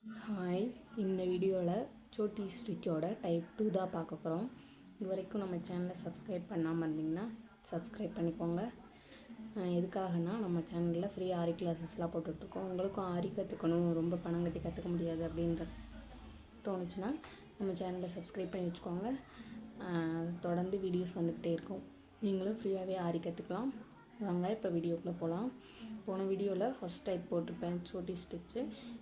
Hi, இந்த வீடியோவில் Chhoti ஸ்டிச்சோட type 2 தான் பார்க்க போகிறோம். இது வரைக்கும் நம்ம சேனலை சப்ஸ்கிரைப் பண்ணாமல் இருந்திங்கன்னா சப்ஸ்கிரைப் பண்ணிக்கோங்க. எதுக்காகனா நம்ம சேனலில் ஃப்ரீ ஆரி கிளாஸஸ்லாம் போட்டுட்ருக்கோம். உங்களுக்கும் ஆரி கற்றுக்கணும், ரொம்ப பணம் கட்டி கற்றுக்க முடியாது அப்படின்ற தோணுச்சுன்னா நம்ம சேனலை சப்ஸ்கிரைப் பண்ணி வச்சுக்கோங்க. தொடர்ந்து வீடியோஸ் வந்துக்கிட்டே இருக்கும். நீங்களும் ஃப்ரீயாகவே ஆரி கற்றுக்கலாம். வாங்க இப்போ வீடியோக்குள்ளே போகலாம். போன வீடியோவில் ஃபர்ஸ்ட் டைப் போட்டிருப்பேன் சோட்டி ஸ்டிச்சு.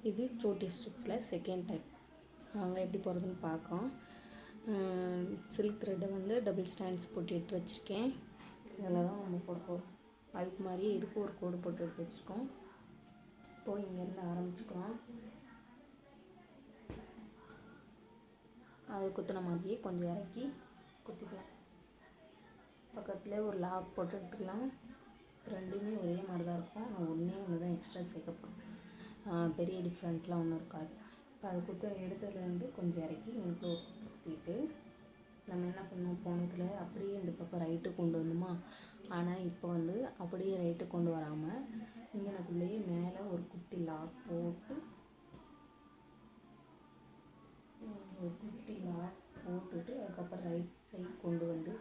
இது சோட்டி ஸ்டிச்சில் செகண்ட் டைப். வாங்க எப்படி போகிறதுன்னு பார்க்கலாம். சில்க் த்ரெட்டை வந்து டபுள் ஸ்டாண்ட்ஸ் போட்டு எடுத்து வச்சுருக்கேன். இதில் தான் நம்ம போட போகிறோம். அதுக்கு மாதிரியே இதுக்கு ஒரு கோடு போட்டு எடுத்து வச்சுருக்கோம். இப்போது இங்கேருந்து ஆரம்பிச்சுக்கலாம். அது குத்தின மாதிரியே கொஞ்சம் இறக்கி குத்திக்கலாம். பக்கத்துலேயே ஒரு லாக் போட்டு எடுத்துக்கலாம். ரெண்டுமே ஒரே மாதிரி தான் இருக்கும். நான் ஒன்று தான் எக்ஸ்ட்ரா சேர்க்கப்படும். பெரிய டிஃப்ரென்ஸ்லாம் ஒன்றும் இருக்காது. இப்போ அது எடுத்ததுலேருந்து கொஞ்சம் இறக்கி இங்கே குத்திட்டு நம்ம என்ன பண்ணோம், போனதில் அப்படியே இந்த பக்கம் ரைட்டு கொண்டு வந்தோமா. ஆனால் இப்போ வந்து அப்படியே ரைட்டு கொண்டு வராமல் இங்கனக்குள்ளேயே மேலே ஒரு குட்டி லாக் போட்டு போட்டுட்டு அதுக்கப்புறம் ரைட் சைட் கொண்டு வந்து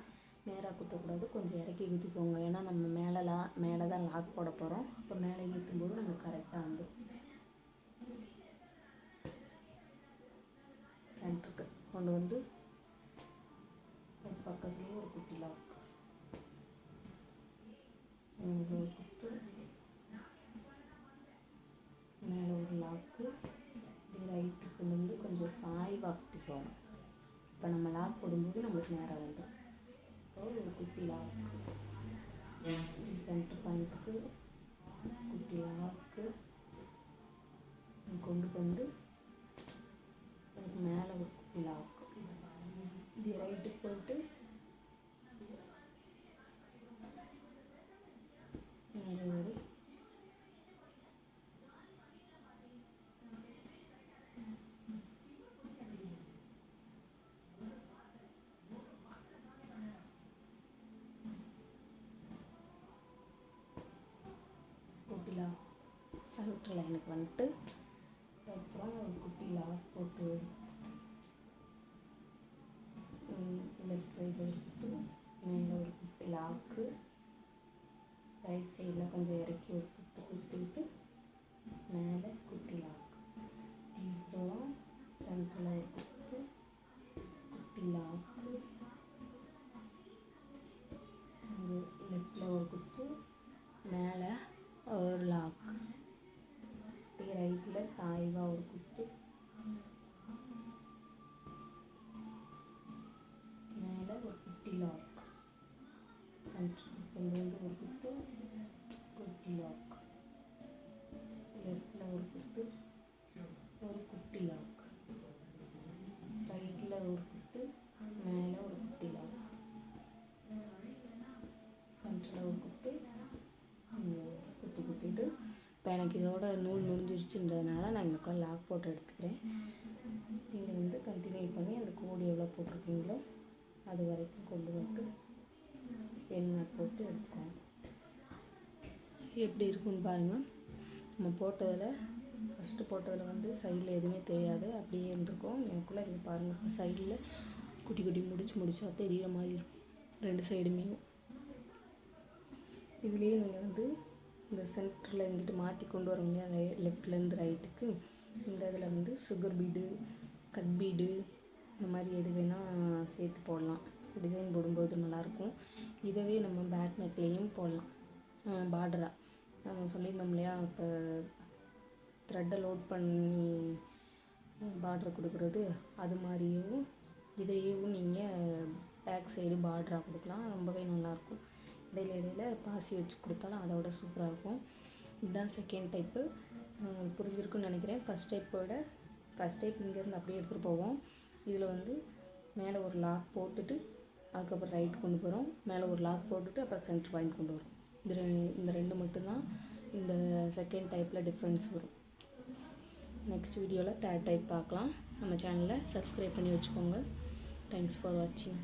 நேராக குத்தக்கூடாது, கொஞ்சம் இறக்கி குத்திக்கோங்க. ஏன்னா நம்ம மேலே தான் லாக் போட போகிறோம். அப்போ மேலே குத்தும்போது நமக்கு கரெக்டாக வந்து சென்டருக்கு கொண்டு வந்து பக்கத்துலேயே ஒரு குட்டி லாக் குத்து, மேலே ஒரு லாக்கு, ரைட்டுக்கு வந்து கொஞ்சம் சாய்வாக குத்திக்கோங்க. இப்போ நம்ம லாக் போடும்போது நம்மளுக்கு நேராக வந்துடும். ஒரு குட்டி லாக்கு சென்டர் பாயிண்ட்டுக்கு குட்டி லாக்கு கொண்டு வந்து அதுக்கு மேலே ஒரு குட்டி லாக்கு இது ரைட்டுக்கு போயிட்டு இங்கே ஒரு குட்டி லாக் சென்டர் லைனுக்கு வந்துட்டு அப்புறம் ஒரு குட்டி லாக் போட்டு லெஃப்ட் சைடு எடுத்துட்டு மேலே ஒரு குட்டி லாக்கு, ரைட் சைடில் கொஞ்சம் இறக்கி ஒரு குத்து குத்திட்டு மேலே குட்டி லாக், அப்புறம் சென்டரில் ஒரு குத்து குட்டி லாக்கு, லெஃப்டில் ஒரு குத்து மேலே ஒரு லாக், ரைட்டில் சாய்வாக ஒரு குத்து மேலே ஒரு குட்டி லாக், சென்டர் வந்து ஒரு குத்து குட்டி லாக், லெஃப்டில் ஒரு குத்து ஒரு குட்டி லாக், ரைட்டில் ஒரு குத்து மேலே ஒரு குட்டி லாக், சென்டரில் ஒரு குத்து குத்தி குத்திட்டு இப்போ எனக்கு இதோட நூல் முடிஞ்சிருச்சுன்றதுனால நான் எனக்கு லாக் போட்டு எடுத்துக்கிறேன். நீங்கள் வந்து கண்டினியூ பண்ணி அந்த கோடு எவ்வளோ போட்டிருக்கீங்களோ அது வரைக்கும் கொண்டு வந்து எண்ணெய் போட்டு எடுத்துக்கோங்க. எப்படி இருக்குன்னு பாருங்கள். நம்ம போட்டதில் ஃபஸ்ட்டு போட்டதில் வந்து சைடில் எதுவுமே தெரியாது, அப்படியே இருந்திருக்கும். எனக்குள்ளே இது பாருங்கள், சைடில் குட்டி குட்டி முடிச்சா தெரிகிற மாதிரி இருக்கும் ரெண்டு சைடுமே. இதுலேயே நீங்கள் வந்து இந்த சென்டரில் எங்கிட்ட மாற்றி கொண்டு வரோம் இல்லையா, லெஃப்ட்லேருந்து ரைட்டுக்கு, இந்த இதில் வந்து சுகர் பீடு, கட் பீடு, இந்த மாதிரி எது வேணால் சேர்த்து போடலாம். டிசைன் போடும்போது நல்லாயிருக்கும். இதவே நம்ம பேக் நெக்லேயும் போடலாம். பார்டராக நம்ம சொல்லியிருந்தோம் இல்லையா, இப்போ த்ரெட்டை லோட் பண்ணி பார்டர் கொடுக்குறது, அது மாதிரியும் இதையும் நீங்கள் பேக் சைடு பார்டராக கொடுக்கலாம். ரொம்பவே நல்லாயிருக்கும். இடையில பாசி வச்சு கொடுத்தாலும் அதோட சூப்பராக இருக்கும். இதுதான் செகண்ட் டைப்பு. புரிஞ்சிருக்குன்னு நினைக்கிறேன். ஃபஸ்ட் டைப் இங்கேருந்து அப்படியே எடுத்துகிட்டு போவோம். இதில் வந்து மேலே ஒரு லாக் போட்டுட்டு அதுக்கப்புறம் ரைட் கொண்டு போகிறோம், மேலே ஒரு லாக் போட்டுட்டு அப்புறம் சென்டர் பாயிண்ட் கொண்டு வரும். இந்த ரெண்டு மட்டும்தான் இந்த செகண்ட் டைப்பில் டிஃப்ரென்ஸ் வரும். நெக்ஸ்ட் வீடியோவில் தேர்ட் டைப் பார்க்கலாம். நம்ம சேனலை சப்ஸ்கிரைப் பண்ணி வச்சுக்கோங்க. தேங்க்ஸ் ஃபார் வாட்சிங்.